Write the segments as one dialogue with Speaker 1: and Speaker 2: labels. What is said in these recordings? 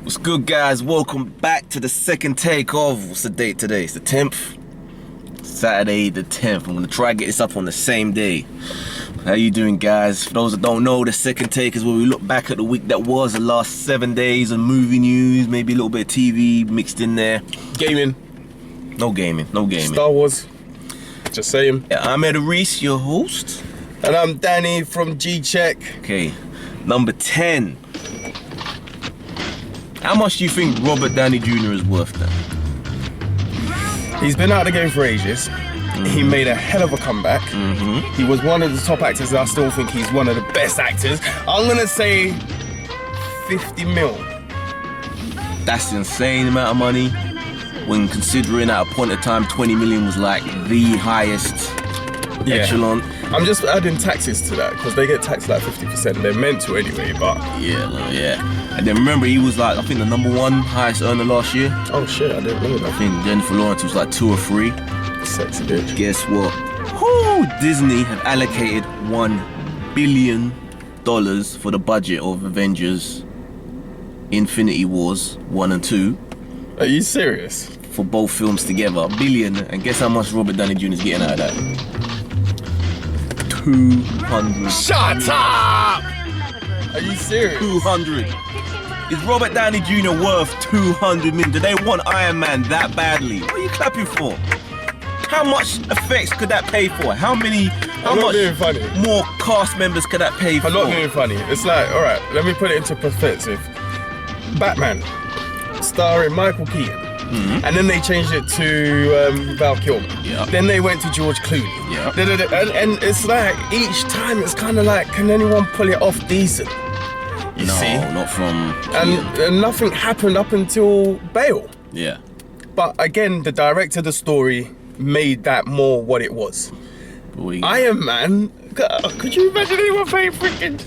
Speaker 1: What's good, guys? Welcome back to the second take of, what's the date today? It's the 10th? Saturday the 10th. I'm gonna try to get this up on the same day. How you doing, guys? For those that don't know, the second take is where we look back at the week that was, the last 7 days of movie news, maybe a little bit of TV mixed in there.
Speaker 2: Gaming.
Speaker 1: No gaming, no gaming.
Speaker 2: Star Wars. Just saying.
Speaker 1: Yeah, I'm Ed Reese, your host.
Speaker 2: And I'm Danny from G-Check.
Speaker 1: Okay, number 10. How much do you think Robert Downey Jr. is worth then?
Speaker 2: He's been out of the game for ages. He made a hell of a comeback. He was one of the top actors, and I still think he's one of the best actors. I'm gonna say 50 mil.
Speaker 1: That's an insane amount of money when considering at a point of time 20 million was like the highest echelon.
Speaker 2: I'm just adding taxes to that because they get taxed like 50%. They're meant to anyway, but
Speaker 1: yeah. And then remember, he was like, I think the #1 highest earner last year.
Speaker 2: oh shit, I didn't know that.
Speaker 1: I think Jennifer Lawrence was like 2 or 3.
Speaker 2: Sexy bitch.
Speaker 1: Guess what? Disney have allocated $1 billion for the budget of Avengers Infinity Wars 1 and 2.
Speaker 2: Are you serious?
Speaker 1: For both films together, $1 billion. And guess how much Robert Downey Jr. is getting out of that? 200.
Speaker 2: Shut up! Are you serious?
Speaker 1: 200. Is Robert Downey Jr. worth 200 million? Do they want Iron Man that badly? What are you clapping for? How much effects could that pay for? How much more cast members could that pay for?
Speaker 2: I'm not being funny. It's like, alright, let me put it into perspective. Batman, starring Michael Keaton. And then they changed it to Val Kilmer. Then they went to George Clooney. And it's like, each time it's kind of like, can anyone pull it off decent? You see?
Speaker 1: No, not from
Speaker 2: and nothing happened up until Bale.
Speaker 1: Yeah.
Speaker 2: But again, the director of the story made that more what it was. Iron Man, could you imagine anyone playing freaking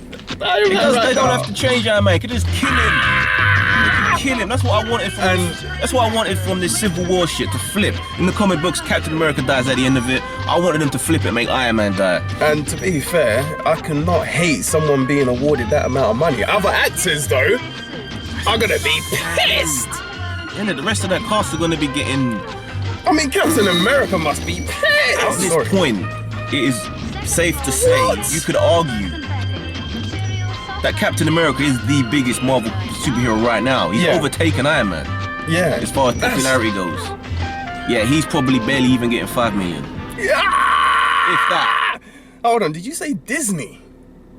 Speaker 2: Iron Man?
Speaker 1: They don't have to change Iron Man, they could just kill him. Kill him. That's what I wanted from that's what I wanted from this Civil War shit, to flip. In the comic books, Captain America dies at the end of it. I wanted them to flip it and make Iron Man die. And
Speaker 2: to be fair, I cannot hate someone being awarded that amount of money. Other actors though are gonna be pissed.
Speaker 1: And the rest of that cast are gonna be getting,
Speaker 2: I mean, Captain America must be pissed.
Speaker 1: At this point, it is safe to say, you could argue that Captain America is the biggest Marvel superhero right now. He's overtaken Iron Man. Yeah. As far as popularity goes. Yeah, he's probably barely even getting 5 million. If that.
Speaker 2: Hold on, did you say Disney?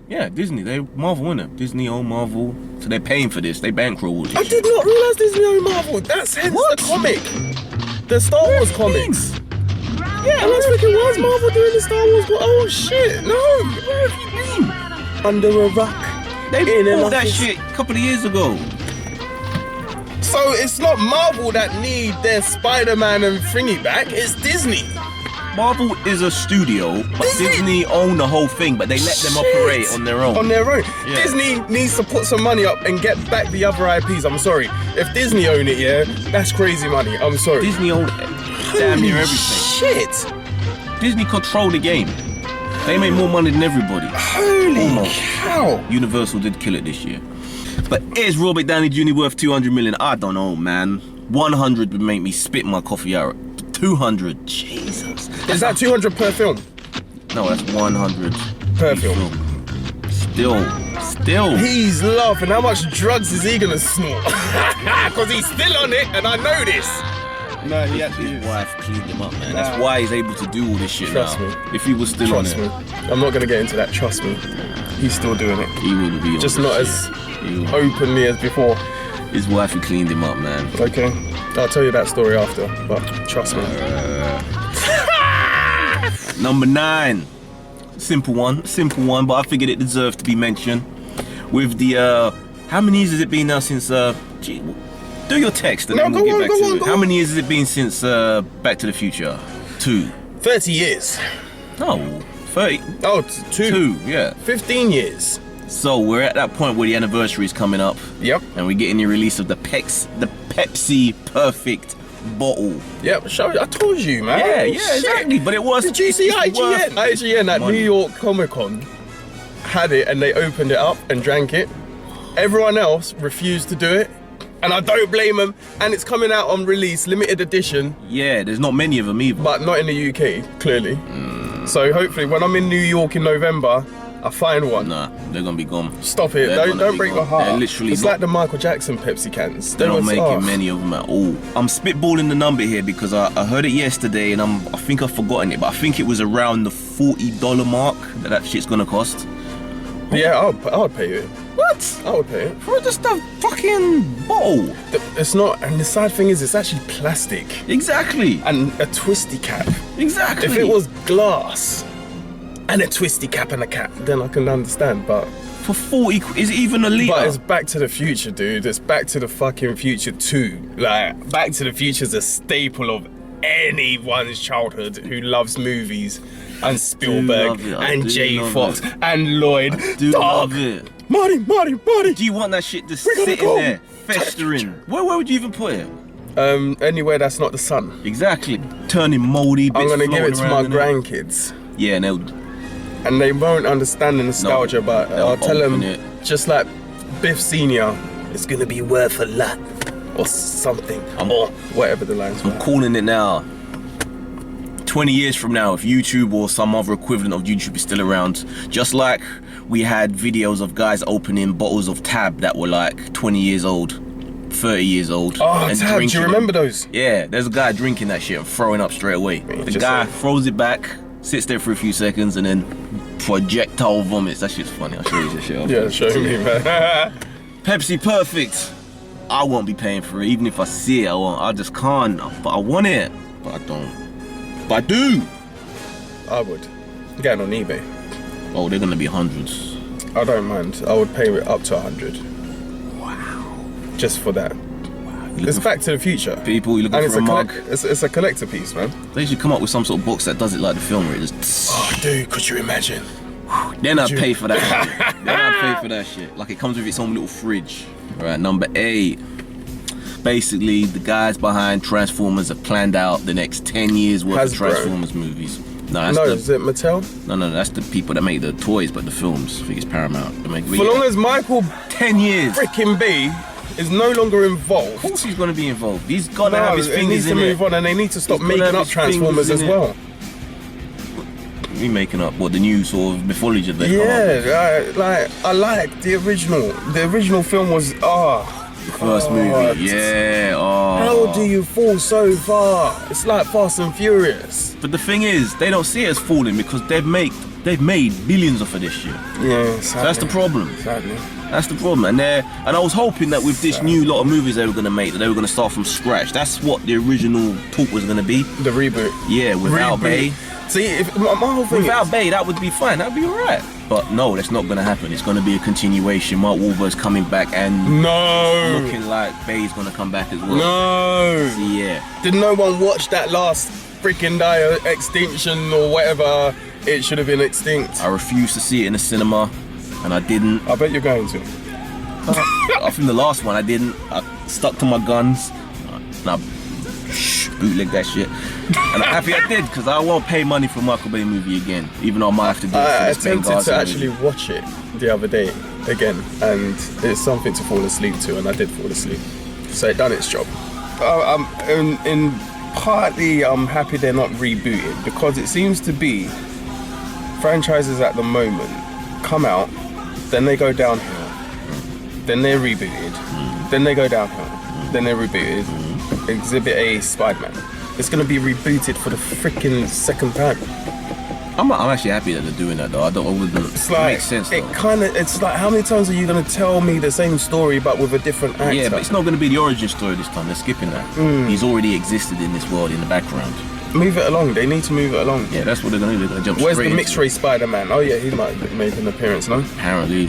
Speaker 1: Yeah, Disney. They Marvel, innit? Disney own Marvel. So they're paying for this. They bankroll all this
Speaker 2: I did not realize Disney owned Marvel. That's hence the comic. The Star Wars comics. Yeah, I was thinking, why is Marvel doing the Star Wars? Oh shit, no.
Speaker 1: Where have you been?
Speaker 2: Under a rock.
Speaker 1: They bought that shit a couple of years ago.
Speaker 2: So it's not Marvel that need their Spider-Man and thingy back, it's Disney.
Speaker 1: Marvel is a studio, but Disney own the whole thing, but they let them operate on their own.
Speaker 2: On their own. Yeah. Disney needs to put some money up and get back the other IPs, I'm sorry. If Disney own it, that's crazy money, I'm sorry.
Speaker 1: Disney own damn near everything.
Speaker 2: Shit!
Speaker 1: Disney control the game. They make more money than everybody.
Speaker 2: Holy cow!
Speaker 1: Universal did kill it this year. But is Robert Downey Jr. worth 200 million? I don't know, man. 100 would make me spit my coffee out. 200, Jesus.
Speaker 2: Is that 200 per film?
Speaker 1: No, that's 100
Speaker 2: per film.
Speaker 1: Still.
Speaker 2: He's laughing. How much drugs is he gonna snort? Because he's still on it, and I know this. No, he actually
Speaker 1: his wife cleaned him up, man. That's why he's able to do all this shit
Speaker 2: Trust
Speaker 1: now.
Speaker 2: me.
Speaker 1: If he was still on it.
Speaker 2: I'm not gonna get into that, trust me. He's still doing it.
Speaker 1: He wouldn't be on
Speaker 2: just not as openly as before.
Speaker 1: His wife cleaned him up, man.
Speaker 2: Okay. I'll tell you that story after, but trust me.
Speaker 1: Number 9. Simple one, but I figured it deserved to be mentioned. With the, how many years has it been now since, do your text and then we'll get back to it. How many years has it been since Back to the Future? 2.
Speaker 2: 30 years.
Speaker 1: No, 30.
Speaker 2: Oh, 2,
Speaker 1: yeah.
Speaker 2: 15 years.
Speaker 1: So we're at that point where the anniversary is coming up.
Speaker 2: Yep.
Speaker 1: And we're getting the release of the Pepsi Perfect bottle.
Speaker 2: Yep, I told you, man.
Speaker 1: Yeah, exactly. But it was.
Speaker 2: Did you see IGN at New York Comic Con had it and they opened it up and drank it? Everyone else refused to do it. And I don't blame them. And it's coming out on release, limited edition.
Speaker 1: Yeah, there's not many of them either.
Speaker 2: But not in the UK, clearly. So hopefully when I'm in New York in November, I find one.
Speaker 1: Nah, they're gonna be gone.
Speaker 2: Stop it, don't break my heart.
Speaker 1: They're literally
Speaker 2: it's like the Michael Jackson Pepsi cans.
Speaker 1: They're not making many of them at all. I'm spitballing the number here because I heard it yesterday and I think I've forgotten it, but I think it was around the $40 mark that shit's gonna cost.
Speaker 2: Yeah, I would pay it.
Speaker 1: What?
Speaker 2: I would pay it.
Speaker 1: For just a fucking bottle.
Speaker 2: It's not, and the sad thing is, it's actually plastic.
Speaker 1: Exactly.
Speaker 2: And a twisty cap.
Speaker 1: Exactly.
Speaker 2: If it was glass and a twisty cap and a cap, then I can understand, but...
Speaker 1: For 40, is it even a litre?
Speaker 2: But it's Back to the Future, dude. It's Back to the fucking Future 2. Like, Back to the Future's a staple of anyone's childhood who loves movies. And Spielberg, and J. Fox, and Lloyd.
Speaker 1: I do love it.
Speaker 2: Marty.
Speaker 1: Do you want that shit just sitting there, festering? Where would you even put it?
Speaker 2: Anywhere that's not the sun.
Speaker 1: Exactly. Turning moldy, bits
Speaker 2: I'm gonna give it to my
Speaker 1: around
Speaker 2: grandkids.
Speaker 1: Yeah,
Speaker 2: and they won't understand the nostalgia, but I'll tell them, just like Biff Senior, it's gonna be worth a lot, or something, or whatever the lines were.
Speaker 1: I'm calling it now. 20 years from now, if YouTube or some other equivalent of YouTube is still around, just like we had videos of guys opening bottles of Tab that were like 20 years old, 30 years old.
Speaker 2: Oh, and Tab, do you remember those?
Speaker 1: Yeah, there's a guy drinking that shit and throwing up straight away. The guy throws it back, sits there for a few seconds, and then projectile vomits. That shit's funny. I'll show you this shit.
Speaker 2: Yeah, show me, man.
Speaker 1: Pepsi Perfect. I won't be paying for it. Even if I see it, I won't. I just can't. But I want it. But I don't. But I do.
Speaker 2: I would. Get it on eBay.
Speaker 1: Oh, they're gonna be hundreds.
Speaker 2: I don't mind. I would pay it up to 100.
Speaker 1: Wow.
Speaker 2: Just for that.
Speaker 1: Wow.
Speaker 2: It's Back to the Future.
Speaker 1: People, you're looking for a mug.
Speaker 2: It's a collector piece, man.
Speaker 1: They should come up with some sort of box that does it like the film where it just...
Speaker 2: Oh, dude, could you imagine?
Speaker 1: Then I'd pay for that shit. Then I'd pay for that shit. Like it comes with its own little fridge. Alright, number 8. Basically, the guys behind Transformers have planned out the next 10 years worth of Transformers movies. No,
Speaker 2: is it Mattel?
Speaker 1: No, that's the people that make the toys, but the films. I think it's Paramount.
Speaker 2: For long as Michael
Speaker 1: 10 years
Speaker 2: freaking B is no longer involved.
Speaker 1: Of course he's gonna be involved. He's gotta have his fingers in it.
Speaker 2: He needs to move on, and they need to stop making up Transformers as well.
Speaker 1: We making up what the new sort of mythology they come up with.
Speaker 2: I like the original. The original film was
Speaker 1: first movie, yeah.
Speaker 2: How do you fall so far? It's like Fast and Furious.
Speaker 1: But the thing is, they don't see it as falling because they've made billions off of this shit.
Speaker 2: Yeah, sadly.
Speaker 1: So that's the problem.
Speaker 2: Sadly.
Speaker 1: That's the problem. And I was hoping that with this new lot of movies they were gonna make, that they were gonna start from scratch. That's what the original talk was gonna be.
Speaker 2: The reboot.
Speaker 1: Yeah, without Bay.
Speaker 2: See, my whole thing
Speaker 1: without Bay, that would be fine. That'd be alright. But no, that's not gonna happen. It's gonna be a continuation. Mark Wahlberg's coming back and looking like Bay's gonna come back as well.
Speaker 2: No.
Speaker 1: So, yeah.
Speaker 2: Did no one watch that last freaking extinction or whatever? It should have been extinct.
Speaker 1: I refused to see it in the cinema, and I didn't.
Speaker 2: I bet you're going to.
Speaker 1: I think the last one I didn't. I stuck to my guns. And I bootleg that shit. And I'm happy I did, because I won't pay money for a Michael Bay movie again, even though I might have to do it.
Speaker 2: I attempted to actually watch it the other day again, and it's something to fall asleep to, and I did fall asleep. So it done its job. Partly I'm happy they're not rebooted, because it seems to be franchises at the moment come out, then they go downhill, then they're rebooted, then they go downhill, then they're rebooted. Exhibit A, Spider-Man. It's gonna be rebooted for the freaking second time.
Speaker 1: I'm actually happy that they're doing that though. It makes sense though.
Speaker 2: It's like, how many times are you gonna tell me the same story but with a different actor?
Speaker 1: Yeah, but it's not gonna be the origin story this time. They're skipping that. He's already existed in this world in the background.
Speaker 2: Move it along. They need to move it along.
Speaker 1: Yeah, that's what they're gonna do. They're gonna jump
Speaker 2: Where's
Speaker 1: straight
Speaker 2: the mixed race Spider-Man? Oh yeah, he might make an appearance, no?
Speaker 1: Apparently.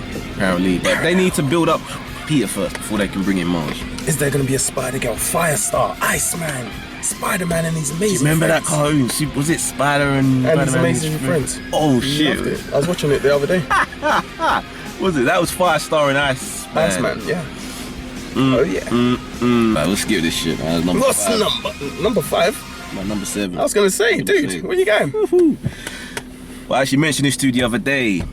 Speaker 1: But they need to build up Peter first before they can bring in Marge.
Speaker 2: Is there gonna be a Spider-Girl, Firestar, Iceman, Spider-Man and his amazing
Speaker 1: Do you remember
Speaker 2: friends?
Speaker 1: that cartoon? Was it Spider and
Speaker 2: his amazing friends?
Speaker 1: Oh shit!
Speaker 2: Loved it. I was watching it the other day.
Speaker 1: Was it? That was Firestar and
Speaker 2: Iceman, yeah. Oh yeah.
Speaker 1: Right, let's skip this shit, man.
Speaker 2: What's number 5?
Speaker 1: My number 7.
Speaker 2: I was gonna say, dude, where you going?
Speaker 1: Well, I actually mentioned this to you the other day,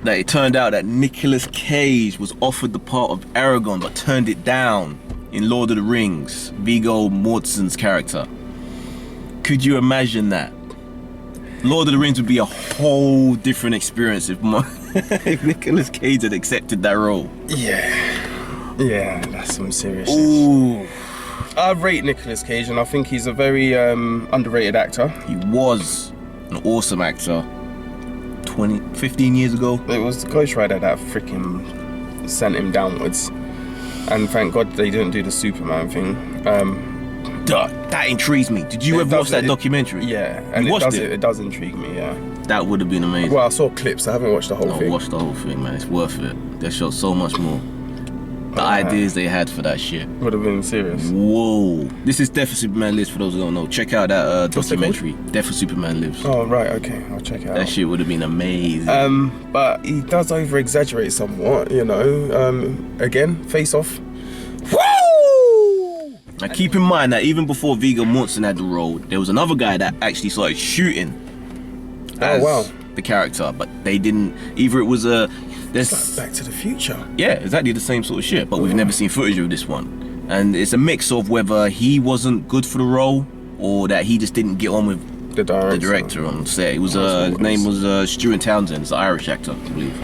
Speaker 1: that it turned out that Nicolas Cage was offered the part of Aragorn but turned it down in Lord of the Rings, Viggo Mortensen's character. Could you imagine that? Lord of the Rings would be a whole different experience if if Nicolas Cage had accepted that role.
Speaker 2: Yeah, that's some serious shit.
Speaker 1: Ooh.
Speaker 2: I rate Nicolas Cage, and I think he's a very underrated actor.
Speaker 1: He was an awesome actor 15 years ago.
Speaker 2: It was the Ghost Rider that freaking sent him downwards. And thank God they didn't do the Superman thing.
Speaker 1: That intrigues me. Did you ever watch that documentary?
Speaker 2: Yeah, and it does intrigue me, yeah.
Speaker 1: That would have been amazing.
Speaker 2: Well, I saw clips, I haven't watched the whole thing.
Speaker 1: Watch the whole thing, man. It's worth it. They showed so much more. The ideas they had for that shit.
Speaker 2: Would have been serious.
Speaker 1: Whoa. This is Death of Superman Lives, for those who don't know. Check out that documentary. Death of Superman Lives.
Speaker 2: Oh, right, okay. I'll check it out.
Speaker 1: That shit would have been amazing.
Speaker 2: But he does over-exaggerate somewhat, you know. Again, Face Off. Woo!
Speaker 1: Now keep in mind that even before Viggo Mortensen had the role, there was another guy that actually started shooting as the character, but they didn't. Either it was
Speaker 2: It's like Back to the Future.
Speaker 1: Yeah, exactly the same sort of shit, but we've never seen footage of this one. And it's a mix of whether he wasn't good for the role or that he just didn't get on with the director on set. It was his name was Stuart Townsend, the Irish actor, I believe.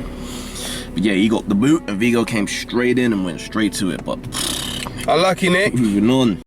Speaker 1: But yeah, he got the boot and Viggo came straight in and went straight to it, but
Speaker 2: Unlucky, Nick.
Speaker 1: moving on.